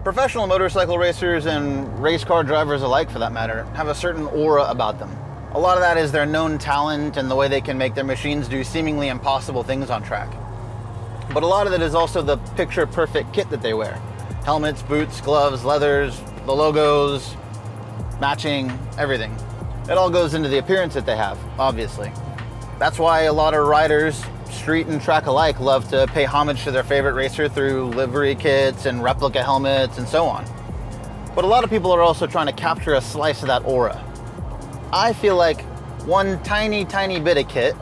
Professional motorcycle racers and race car drivers alike, for that matter, have a certain aura about them. A lot of that is their known talent and the way they can make their machines do seemingly impossible things on track. But a lot of it is also the picture-perfect kit that they wear. Helmets, boots, gloves, leathers, the logos, matching, everything. It all goes into the appearance that they have, obviously. That's why a lot of riders, street and track alike, love to pay homage to their favorite racer through livery kits and replica helmets and so on. But a lot of people are also trying to capture a slice of that aura. I feel like one tiny bit of kit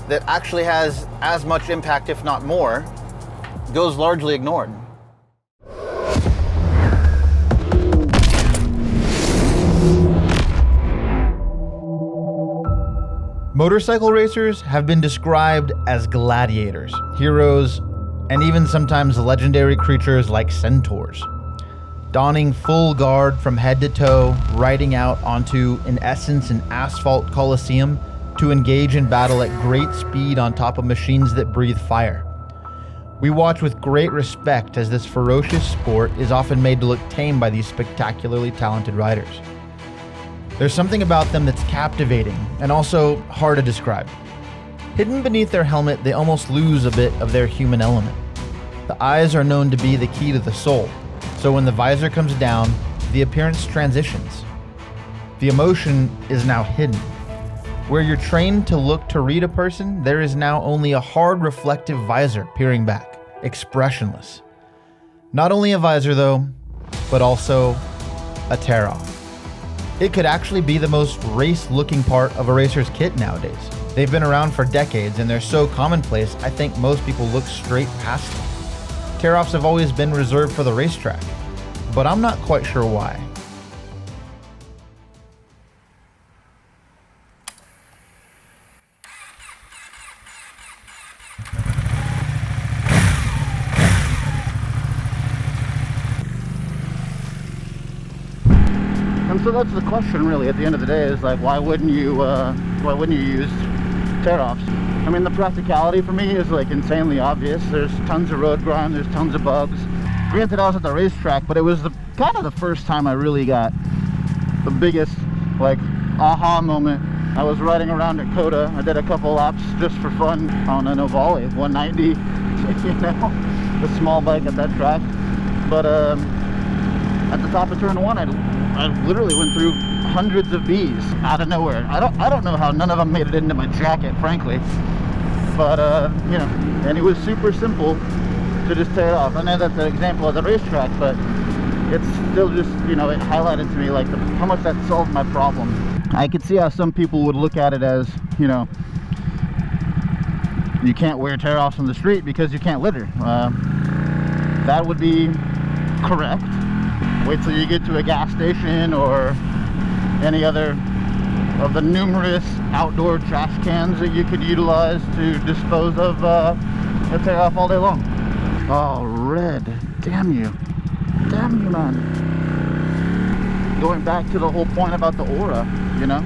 that actually has as much impact, if not more, goes largely ignored. Motorcycle racers have been described as gladiators, heroes, and even sometimes legendary creatures like centaurs. Donning full guard from head to toe, riding out onto, in essence, an asphalt coliseum to engage in battle at great speed on top of machines that breathe fire. We watch with great respect as this ferocious sport is often made to look tame by these spectacularly talented riders. There's something about them that's captivating and also hard to describe. Hidden beneath their helmet, they almost lose a bit of their human element. The eyes are known to be the key to the soul, so when the visor comes down, the appearance transitions. The emotion is now hidden. Where you're trained to look to read a person, there is now only a hard reflective visor peering back, expressionless. Not only a visor though, but also a tear-off. It could actually be the most race-looking part of a racer's kit nowadays. They've been around for decades and they're so commonplace, I think most people look straight past them. Tear-offs have always been reserved for the racetrack, but I'm not quite sure why. And so that's the question, really, at the end of the day, is like, why wouldn't you use tear-offs? I mean, the practicality for me is like insanely obvious. There's tons of road grime, there's tons of bugs. Granted, I was at the racetrack, but it was kind of the first time I really got the biggest, like, aha moment. I was riding around at Coda. I did a couple laps just for fun on an Ovale 190, you know, a small bike at that track. But at the top of turn one, I literally went through hundreds of bees out of nowhere. I don't know how none of them made it into my jacket, frankly. But you know, and it was super simple to just tear it off. I know that's an example of the racetrack, but it's still just, you know, it highlighted to me like how much that solved my problem. I could see how some people would look at it as, you know, you can't wear tear-offs on the street because you can't litter. That would be correct. Wait till you get to a gas station or any other of the numerous outdoor trash cans that you could utilize to dispose of a tear-off all day long. Oh, red. Damn you. Damn you, man. Going back to the whole point about the aura, you know?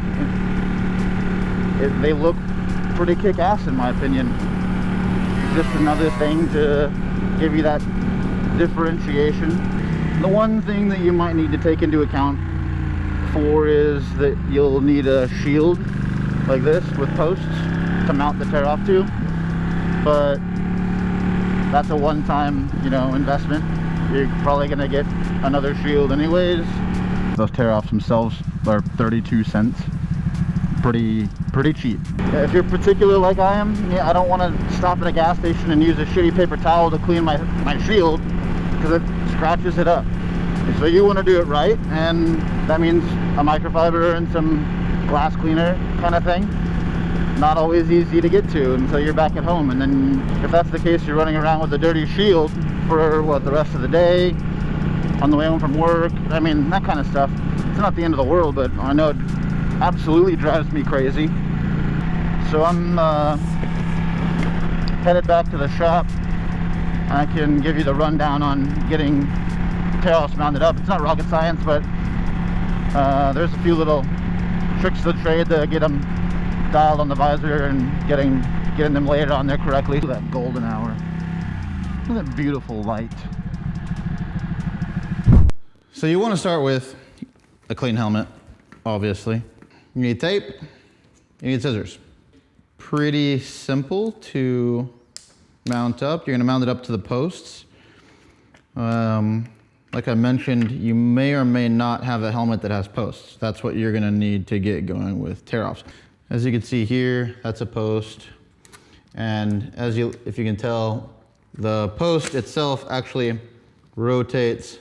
They look pretty kick-ass in my opinion. Just another thing to give you that differentiation. The one thing that you might need to take into account for is that you'll need a shield like this with posts to mount the tear-off to, but that's a one-time, you know, investment. You're probably gonna get another shield anyways. Those tear-offs themselves are 32 cents. Pretty cheap. If you're particular like I am, yeah, I don't want to stop at a gas station and use a shitty paper towel to clean my shield because it scratches it up. So you want to do it right, and that means a microfiber and some glass cleaner kind of thing. Not always easy to get to until you're back at home, and then if that's the case, you're running around with a dirty shield for what, the rest of the day, on the way home from work. I mean, that kind of stuff. It's not the end of the world, but I know it absolutely drives me crazy. So I'm headed back to the shop. I can give you the rundown on getting tear-offs mounted up. It's not rocket science, but there's a few little tricks of the trade to get them dialed on the visor and getting them layered on there correctly. Look at that golden hour. Look at that beautiful light. So you want to start with a clean helmet, obviously. You need tape, you need scissors. Pretty simple to mount up. You're going to mount it up to the posts. Like I mentioned, you may or may not have a helmet that has posts. That's what you're going to need to get going with tear-offs. As you can see here, that's a post. And if you can tell, the post itself actually rotates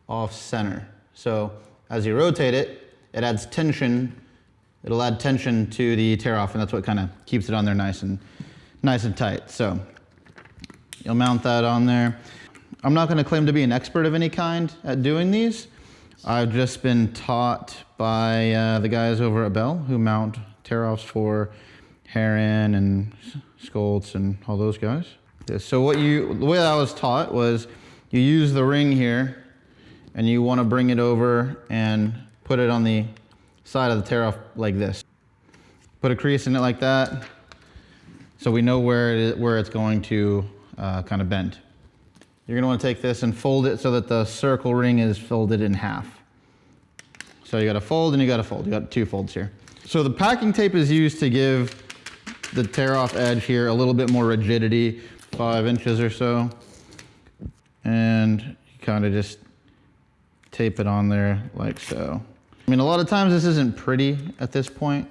off center. So as you rotate it, it adds tension. It'll add tension to the tear-off, and that's what kind of keeps it on there nice and tight. So you'll mount that on there. I'm not going to claim to be an expert of any kind at doing these. I've just been taught by the guys over at Bell who mount tear-offs for Heron and Skoltz and all those guys. So the way I was taught was you use the ring here and you want to bring it over and put it on the side of the tear-off like this. Put a crease in it like that so we know where it's going to kind of bend. You're going to want to take this and fold it so that the circle ring is folded in half. So you got to fold and you got to fold. You got 2 folds here. So the packing tape is used to give the tear-off edge here a little bit more rigidity, 5 inches or so. And you kind of just tape it on there like so. I mean, a lot of times this isn't pretty at this point.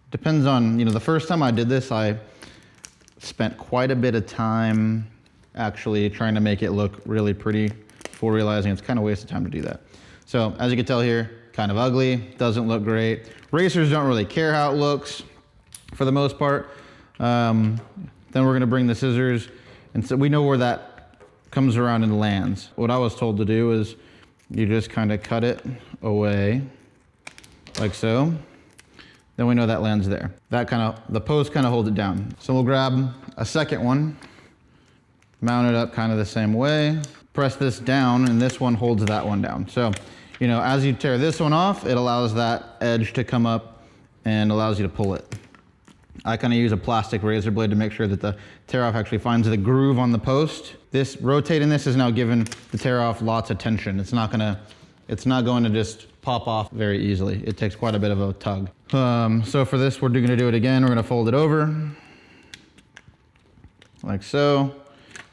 Depends on, the first time I did this, I spent quite a bit of time actually trying to make it look really pretty before realizing it's kind of a waste of time to do that. So as you can tell here, kind of ugly, doesn't look great. Racers don't really care how it looks for the most part. Then we're gonna bring the scissors, and so we know where that comes around and lands. What I was told to do is you just kind of cut it away like so. Then we know that lands there. The post kind of holds it down. So we'll grab a second one, mount it up kind of the same way, press this down, and this one holds that one down. So, as you tear this one off, it allows that edge to come up and allows you to pull it. I kind of use a plastic razor blade to make sure that the tear-off actually finds the groove on the post. Rotating this is now giving the tear-off lots of tension. It's not going to just pop off very easily. It takes quite a bit of a tug. So for this, we're going to do it again. We're going to fold it over like so.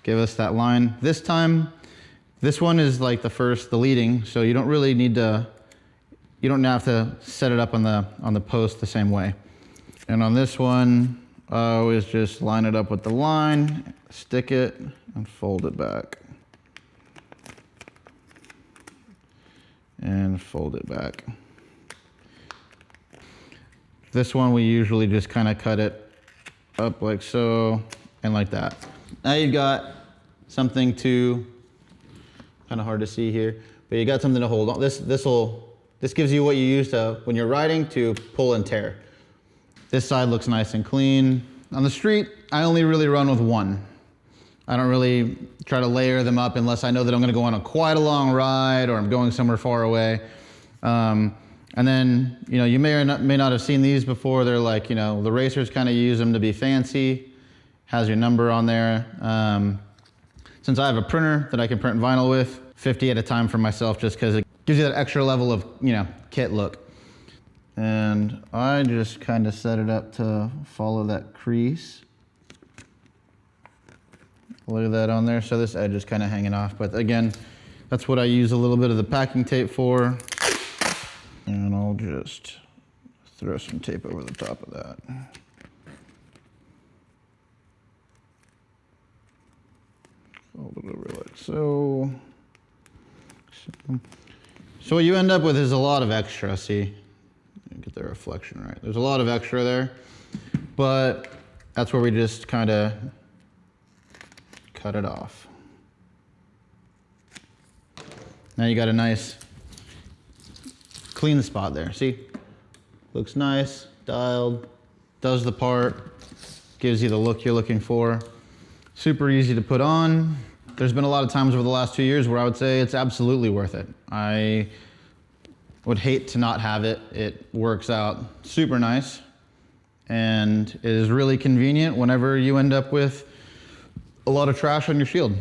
Give us that line. This time, this one is like the leading, so you don't really need to, you don't have to set it up on the post the same way. And on this one, I always just line it up with the line, stick it, and fold it back. And fold it back. This one, we usually just kind of cut it up like so, and like that. Now you've got something to, kind of hard to see here, but you got something to hold on. This gives you what you use when you're riding to pull and tear. This side looks nice and clean. On the street, I only really run with one. I don't really try to layer them up unless I know that I'm gonna go on quite a long ride or I'm going somewhere far away. And then, you may not have seen these before. They're like, the racers kind of use them to be fancy. Has your number on there. Since I have a printer that I can print vinyl with, 50 at a time for myself, just because it gives you that extra level of, kit look. And I just kind of set it up to follow that crease. Look at that on there. So this edge is kind of hanging off, but again, that's what I use a little bit of the packing tape for. And I'll just throw some tape over the top of that. Fold it over like so. So what you end up with is a lot of extra, see? Get the reflection right. There's a lot of extra there, but that's where we just kind of cut it off. Now you got a nice clean spot there. See? Looks nice, dialed, does the part, gives you the look you're looking for. Super easy to put on. There's been a lot of times over the last 2 years where I would say it's absolutely worth it. I would hate to not have it. It works out super nice and it is really convenient whenever you end up with a lot of trash on your shield.